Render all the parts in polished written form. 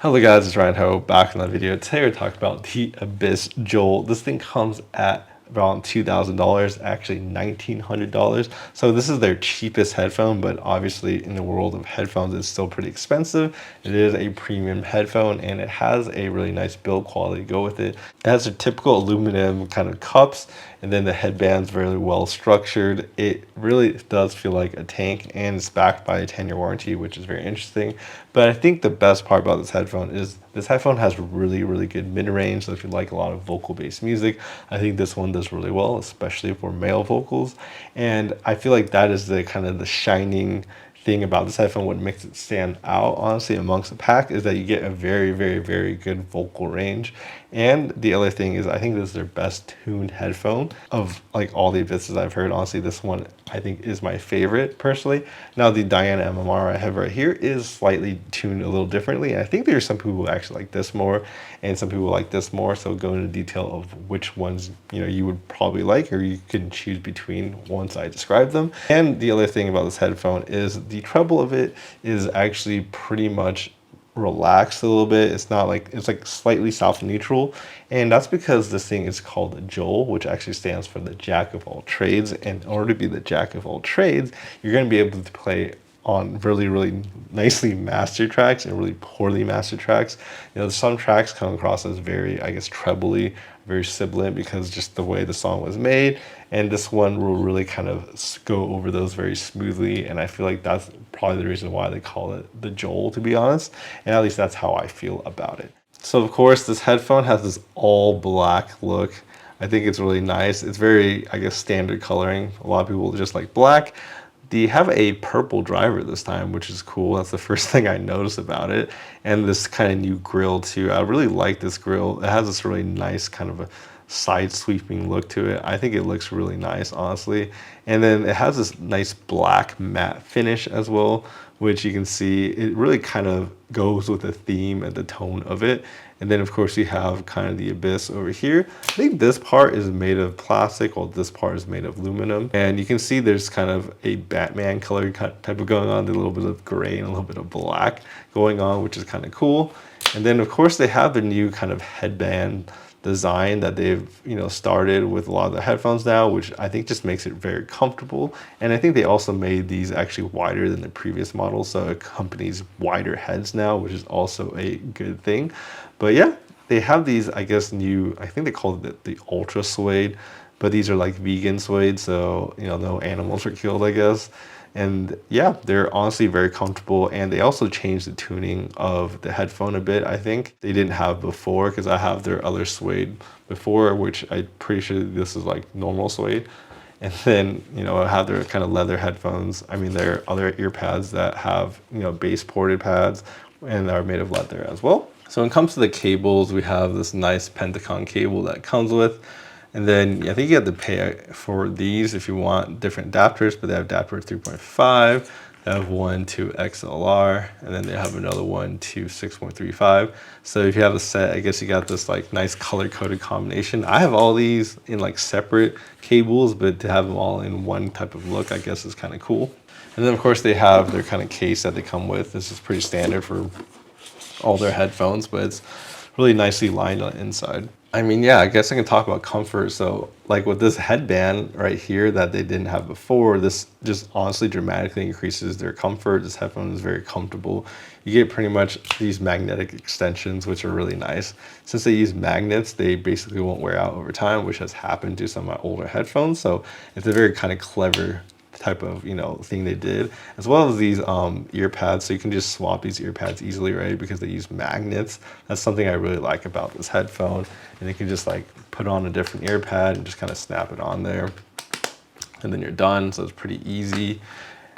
Hello guys, it's Ryan Ho back in the video. Today we're talking about the Abyss Joal. This thing comes at around $2,000, actually $1,900. So this is their cheapest headphone, but obviously in the world of headphones, it's still pretty expensive. It is a premium headphone and it has a really nice build quality to go with it. It has a typical aluminum kind of cups, and then the headband's very well structured. It really does feel like a tank, and it's backed by a 10-year warranty, which is very interesting. But I think the best part about this headphone is this headphone has really good mid-range. So if you like a lot of vocal-based music, I think this one does really well, especially for male vocals. And I feel like that is the kind of the shining thing about this headphone. What makes it stand out, honestly, amongst the pack is that you get a very good vocal range. And the other thing is, I think this is their best tuned headphone of like all the Abysses I've heard. Honestly, this one I think is my favorite personally. Now the Diana MMR I have right here is slightly tuned a little differently. And I think there's some people who actually like this more and some people like this more. So go into detail of which ones you would probably like, or you can choose between once I describe them. And the other thing about this headphone is the treble of it is actually pretty much relaxed a little bit. It's not like, it's like slightly soft neutral, and that's because this thing is called Joal, which actually stands for the jack of all trades. And in order to be the jack of all trades, you're going to be able to play on really nicely mastered tracks and really poorly mastered tracks. Some tracks come across as very, I guess, trebly, very sibilant because just the way the song was made. And this one will really kind of go over those very smoothly. And I feel like that's probably the reason why they call it the Joal, to be honest. And at least that's how I feel about it. So of course, this headphone has this all black look. I think it's really nice. It's very, I guess, standard coloring. A lot of people just like black. They have a purple driver this time, which is cool. That's the first thing I noticed about it. And this kind of new grille too. I really like this grille. It has this really nice kind of a side sweeping look to it. I think it looks really nice, honestly. And then it has this nice black matte finish as well, which you can see it really kind of goes with the theme and the tone of it. And then of course you have kind of the Abyss over here. I think this part is made of plastic, while this part is made of aluminum. And you can see there's kind of a Batman color type of going on, a little bit of gray and a little bit of black going on, which is kind of cool. And then of course they have the new kind of headband design that they've started with a lot of the headphones now, which I think just makes it very comfortable. And I think they also made these actually wider than the previous model, so it accompanies wider heads now, which is also a good thing. But yeah, they have these, I guess, new, I think they call it the ultra suede, but these are like vegan suede, so no animals are killed, I guess. And yeah, they're honestly very comfortable, and they also changed the tuning of the headphone a bit. I think they didn't have before, because I have their other suede before, which I'm pretty sure this is like normal suede. And then I have their kind of leather headphones. I mean, there are other ear pads that have base ported pads and are made of leather as well. So when it comes to the cables, we have this nice Pentacon cable that comes with. And then I think you have to pay for these if you want different adapters, but they have adapter 3.5, they have one to XLR, and then they have another one to 6.35. So if you have a set, I guess you got this like nice color-coded combination. I have all these in like separate cables, but to have them all in one type of look, I guess is kind of cool. And then of course they have their kind of case that they come with. This is pretty standard for all their headphones, but it's really nicely lined on the inside. I mean, yeah, I guess I can talk about comfort. So like with this headband right here that they didn't have before, this just honestly dramatically increases their comfort. This headphone is very comfortable. You get pretty much these magnetic extensions, which are really nice. Since they use magnets, they basically won't wear out over time, which has happened to some of my older headphones. So it's a very kind of clever type of thing they did, as well as these ear pads, so you can just swap these ear pads easily, right, because they use magnets. That's something I really like about this headphone. And you can just like put on a different ear pad and just kind of snap it on there, and then you're done. So it's pretty easy.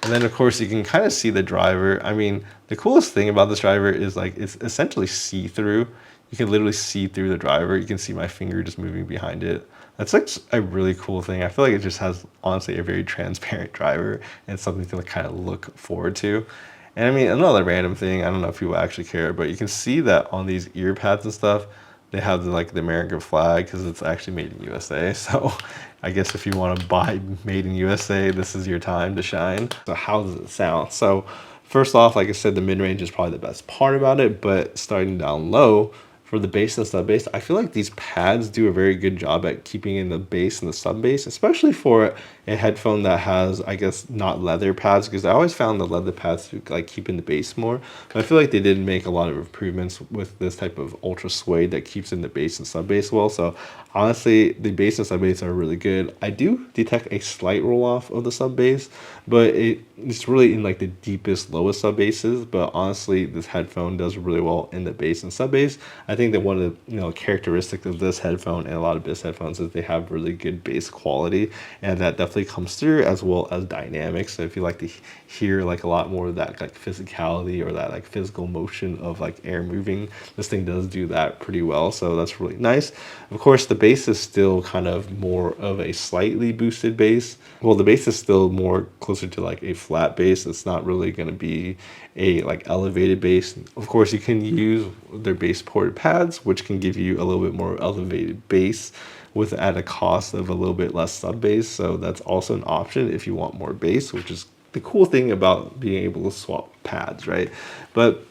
And then of course you can kind of see the driver. I mean, the coolest thing about this driver is like it's essentially see-through. You can literally see through the driver. You can see my finger just moving behind it. That's like a really cool thing. I feel like it just has honestly a very transparent driver and something to kind of look forward to. And I mean, another random thing, I don't know if people actually care, but you can see that on these ear pads and stuff, they have the American flag because it's actually made in USA. So I guess if you want to buy made in USA, this is your time to shine. So how does it sound? So First off, like I said, the mid range is probably the best part about it, but starting down low for the bass and sub bass, I feel like these pads do a very good job at keeping in the bass and the sub bass, especially for a headphone that has, I guess, not leather pads, because I always found the leather pads to like keep in the bass more. But I feel like they did make a lot of improvements with this type of ultra suede that keeps in the bass and sub bass well. So honestly, the bass and sub bass are really good. I do detect a slight roll off of the sub bass, but it's really in like the deepest, lowest sub basses. But honestly, this headphone does really well in the bass and sub bass. I think that one of the characteristics of this headphone and a lot of bass headphones is they have really good bass quality, and that definitely comes through, as well as dynamics. So if you like to hear like a lot more of that like physicality or that like physical motion of like air moving, this thing does do that pretty well. So that's really nice. Of course, the bass is still kind of more of a slightly boosted bass. Well, the bass is still more closer to like a flat bass. It's not really going to be a like elevated bass. Of course, you can use their bass ported pads, which can give you a little bit more elevated bass with at a cost of a little bit less sub bass. So that's also an option if you want more bass, which is the cool thing about being able to swap pads, right? But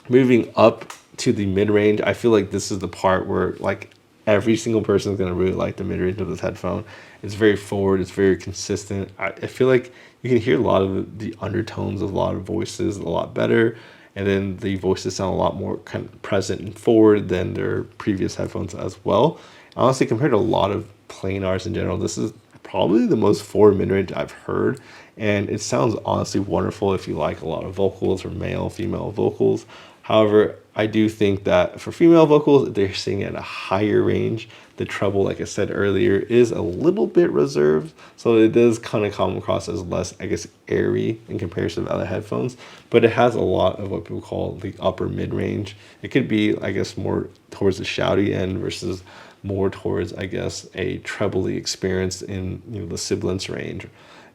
moving up to the mid range, I feel like this is the part where like every single person is going to really like the mid range of this headphone. It's very forward, it's very consistent. I feel like you can hear a lot of the undertones of a lot of voices a lot better. And then the voices sound a lot more kind of present and forward than their previous headphones as well. Honestly, compared to a lot of planars in general, this is probably the most forward mid range I've heard. And it sounds honestly wonderful if you like a lot of vocals or male, female vocals. However, I do think that for female vocals, they're singing at a higher range. The treble, like I said earlier, is a little bit reserved. So it does kind of come across as less, I guess, airy in comparison to other headphones. But it has a lot of what people call the upper mid range. It could be, I guess, more towards the shouty end versus more towards, I guess, a trebly experience in the sibilance range.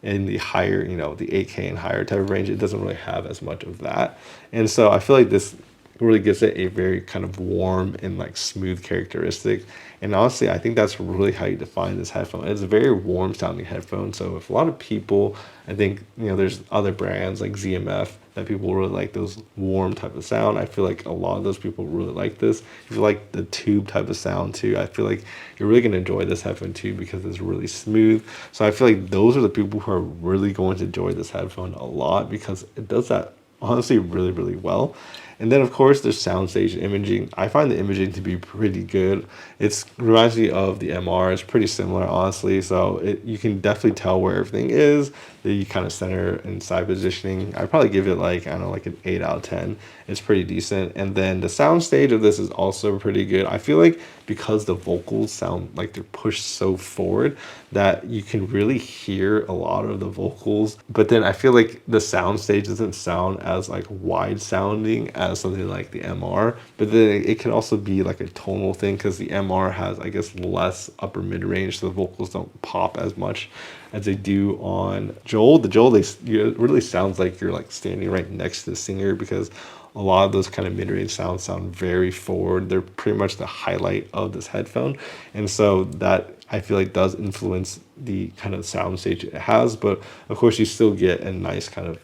In the higher, the 8K and higher type of range, it doesn't really have as much of that. And so I feel like this really gives it a very kind of warm and like smooth characteristic. And honestly, I think that's really how you define this headphone. It's a very warm sounding headphone. So if a lot of people, I think, there's other brands like ZMF that people really like those warm type of sound. I feel like a lot of those people really like this. If you like the tube type of sound too, I feel like you're really going to enjoy this headphone too, because it's really smooth. So I feel like those are the people who are really going to enjoy this headphone a lot, because it does that honestly really, really well. And then, of course, there's soundstage imaging. I find the imaging to be pretty good. It reminds me of the MR. It's pretty similar, honestly. So you can definitely tell where everything is. You kind of center and side positioning. I'd probably give it like, I don't know, like an 8 out of 10. It's pretty decent. And then the soundstage of this is also pretty good. I feel like because the vocals sound like they're pushed so forward that you can really hear a lot of the vocals. But then I feel like the soundstage doesn't sound as like wide sounding as something like the MR. But then it can also be like a tonal thing, because the MR has, I guess, less upper mid range, so the vocals don't pop as much as they do on Joal. The Joal, it really sounds like you're like standing right next to the singer, because a lot of those kind of mid-range sounds sound very forward. They're pretty much the highlight of this headphone. And so that, I feel like, does influence the kind of sound stage it has. But of course, you still get a nice kind of,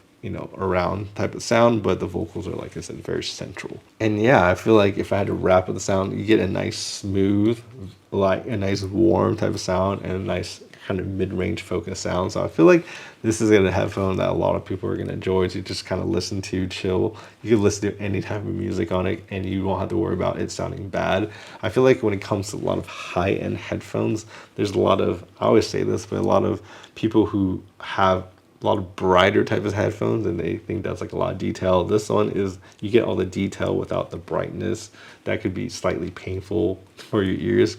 around type of sound, but the vocals are, like I said, very central. And yeah, I feel like if I had to wrap with the sound, you get a nice smooth, like a nice warm type of sound, and a nice kind of mid-range focus sound. So I feel like this is a headphone that a lot of people are going to enjoy to just kind of listen to, chill. You can listen to any type of music on it, and you won't have to worry about it sounding bad. I feel like when it comes to a lot of high-end headphones, there's a lot of, I always say this, but a lot of people who have a lot of brighter type of headphones, and they think that's like a lot of detail. This one is, you get all the detail without the brightness. That could be slightly painful for your ears.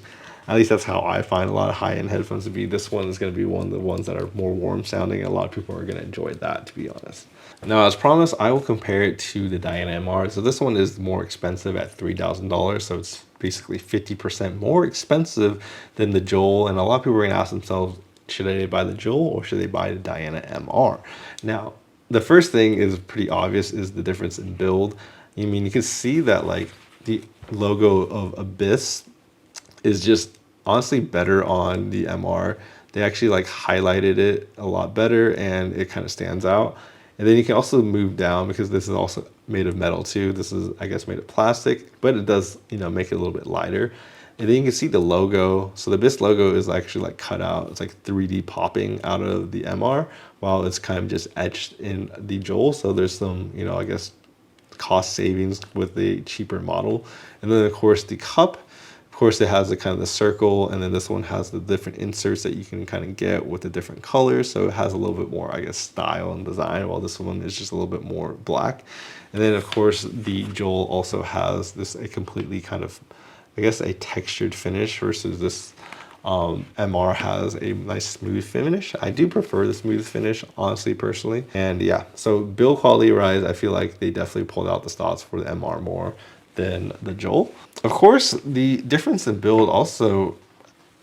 At least that's how I find a lot of high-end headphones to be. This one is going to be one of the ones that are more warm sounding, and a lot of people are going to enjoy that, to be honest. Now, as promised, I will compare it to the Diana MR. So this one is more expensive at $3,000. So it's basically 50% more expensive than the Joal. And a lot of people are going to ask themselves, should I buy the Joal or should they buy the Diana MR? Now, the first thing is pretty obvious, is the difference in build. I mean, you can see that like the logo of Abyss is just honestly better on the MR. They actually like highlighted it a lot better, and it kind of stands out. And then you can also move down because this is also made of metal too. This is, I guess, made of plastic, but it does, make it a little bit lighter. And then you can see the logo. So the Abyss logo is actually like cut out. It's like 3D popping out of the MR, while it's kind of just etched in the Joal. So there's some, I guess, cost savings with the cheaper model. And then of course the cup, of course it has the kind of the circle, and then this one has the different inserts that you can kind of get with the different colors. So it has a little bit more, I guess, style and design, while this one is just a little bit more black. And then of course the Joal also has this a completely kind of, I guess, a textured finish versus this MR has a nice smooth finish. I do prefer the smooth finish, honestly, personally. And yeah, so build quality wise, I feel like they definitely pulled out the stops for the MR more than the Joal. Of course, the difference in build also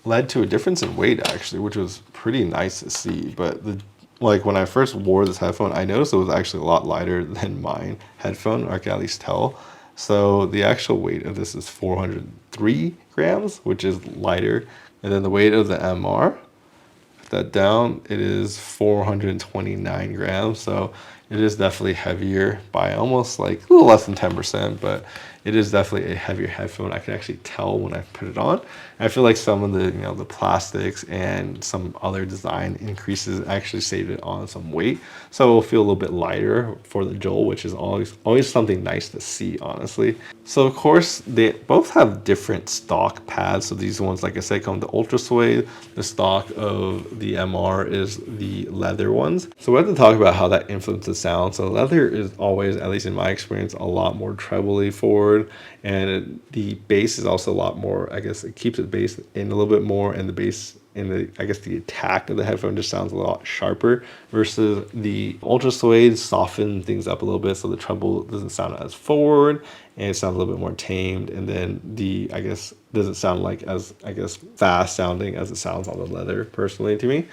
led to a difference in weight, actually, which was pretty nice to see. But like when I first wore this headphone, I noticed it was actually a lot lighter than mine headphone, or I can at least tell. So the actual weight of this is 403 grams, which is lighter. And then the weight of the MR, put that down, it is 429 grams. So it is definitely heavier by almost like a little less than 10%, but it is definitely a heavier headphone. I can actually tell when I put it on. I feel like some of the, the plastics and some other design increases actually saved it on some weight. So it'll feel a little bit lighter for the Joal, which is always something nice to see, honestly. So of course, they both have different stock pads. So these ones, like I said, come with the Ultra Suede. The stock of the MR is the leather ones. So we have to talk about how that influences sound. So leather is always, at least in my experience, a lot more trebly forward, and the bass is also a lot more, I guess it keeps the bass in a little bit more, and the bass in the, I guess the attack of the headphone just sounds a lot sharper, versus the Ultra Suede soften things up a little bit, so the treble doesn't sound as forward and it sounds a little bit more tamed. And then the, I guess, doesn't sound like as, I guess, fast sounding as it sounds on the leather, personally, to me.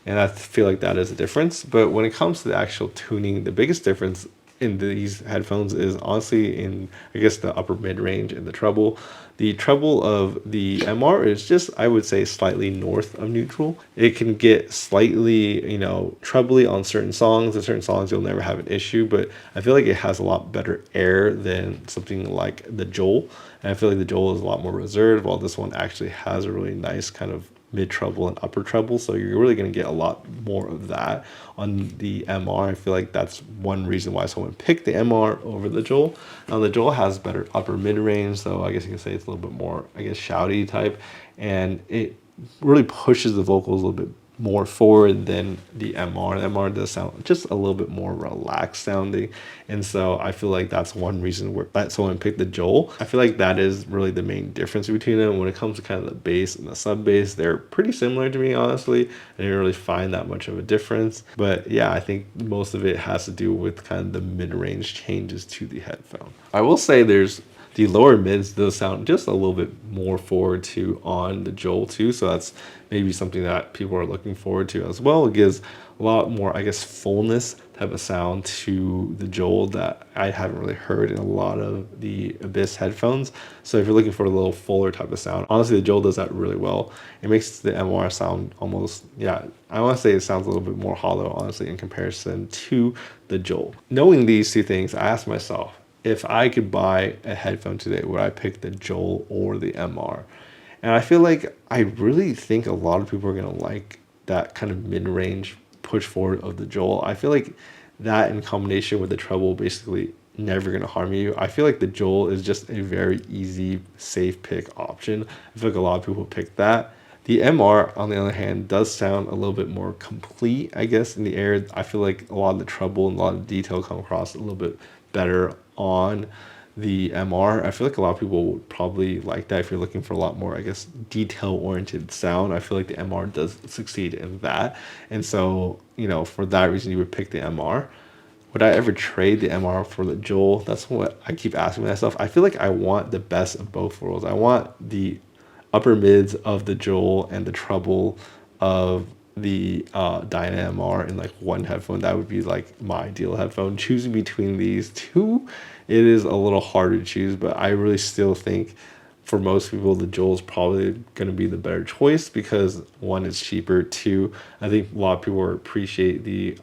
And I feel like that is a difference. But when it comes to the actual tuning, the biggest difference in these headphones is honestly in, I guess, the upper mid range and the treble. The treble of the MR is just, I would say, slightly north of neutral. It can get slightly, trebly on certain songs. And certain songs you'll never have an issue, but I feel like it has a lot better air than something like the Joal. And I feel like the Joal is a lot more reserved, while this one actually has a really nice kind of mid treble and upper treble, so you're really going to get a lot more of that on the MR. I feel like that's one reason why someone picked the MR over the Joal. Now the Joal has better upper mid range, so I guess you can say it's a little bit more, I guess, shouty type, and it really pushes the vocals a little bit more forward than the MR. The MR does sound just a little bit more relaxed sounding, and so I feel like that's one reason where that someone picked the Joal. I feel like that is really the main difference between them. When it comes to kind of the bass and the sub bass, they're pretty similar to me, honestly. I didn't really find that much of a difference, but yeah, I think most of it has to do with kind of the mid-range changes to the headphone. I will say there's the lower mids does sound just a little bit more forward to on the Joal too, so that's maybe something that people are looking forward to as well. It gives a lot more, I guess, fullness type of sound to the Joal that I haven't really heard in a lot of the Abyss headphones. So if you're looking for a little fuller type of sound, honestly, the Joal does that really well. It makes the MR sound almost, yeah, I want to say it sounds a little bit more hollow, honestly, in comparison to the Joal. Knowing these two things, I asked myself, if I could buy a headphone today, would I pick the Joal or the MR? And I feel like I really think a lot of people are going to like that kind of mid-range push forward of the Joal. I feel like that in combination with the treble basically never going to harm you. I feel like the Joal is just a very easy, safe pick option. I feel like a lot of people pick that. The MR, on the other hand, does sound a little bit more complete, I guess, in the air. I feel like a lot of the treble and a lot of detail come across a little bit better on the MR. I feel like a lot of people would probably like that if you're looking for a lot more, I guess, detail-oriented sound. I feel like the MR does succeed in that. And so, for that reason, you would pick the MR. Would I ever trade the MR for the Joal? That's what I keep asking myself. I feel like I want the best of both worlds. I want the upper mids of the Joal and the treble of the Dyna MR in like one headphone. That would be like my ideal headphone. Choosing between these two, it is a little harder to choose, but I really still think for most people the Joal is probably going to be the better choice because one, is cheaper. Two, I think a lot of people appreciate the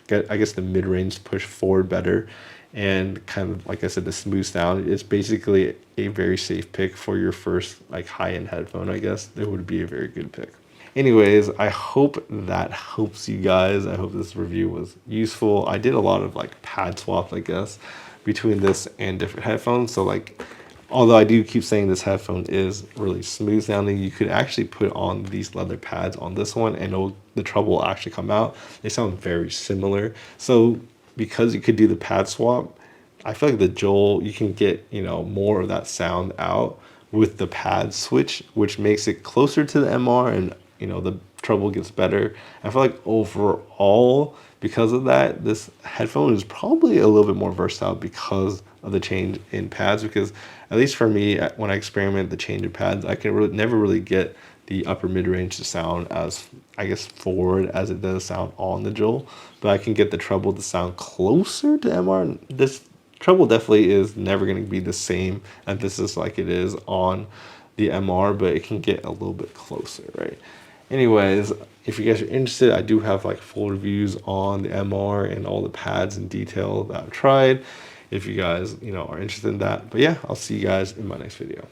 get, I guess, the mid-range push forward better, and kind of like I said, the smooth sound. It's basically a very safe pick for your first like high-end headphone. I guess it would be a very good pick. Anyways, I hope that helps you guys. I hope this review was useful. I did a lot of like pad swaps, I guess, between this and different headphones. So like, although I do keep saying this headphone is really smooth sounding, you could actually put on these leather pads on this one and the treble will actually come out. They sound very similar. So because you could do the pad swap, I feel like the Joal, you can get, you know, more of that sound out with the pad switch, which makes it closer to the MR, and, you know, the treble gets better. I feel like overall, because of that, this headphone is probably a little bit more versatile because of the change in pads. Because at least for me, when I experiment the change of pads, I can never really get the upper mid-range to sound as, I guess, forward as it does sound on the Joal, but I can get the treble to sound closer to MR. This treble definitely is never going to be the same emphasis like it is on the MR, but it can get a little bit closer, right? Anyways, if you guys are interested, I do have like full reviews on the MR and all the pads in detail that I've tried, if you guys, you know, are interested in that. But yeah, I'll see you guys in my next video.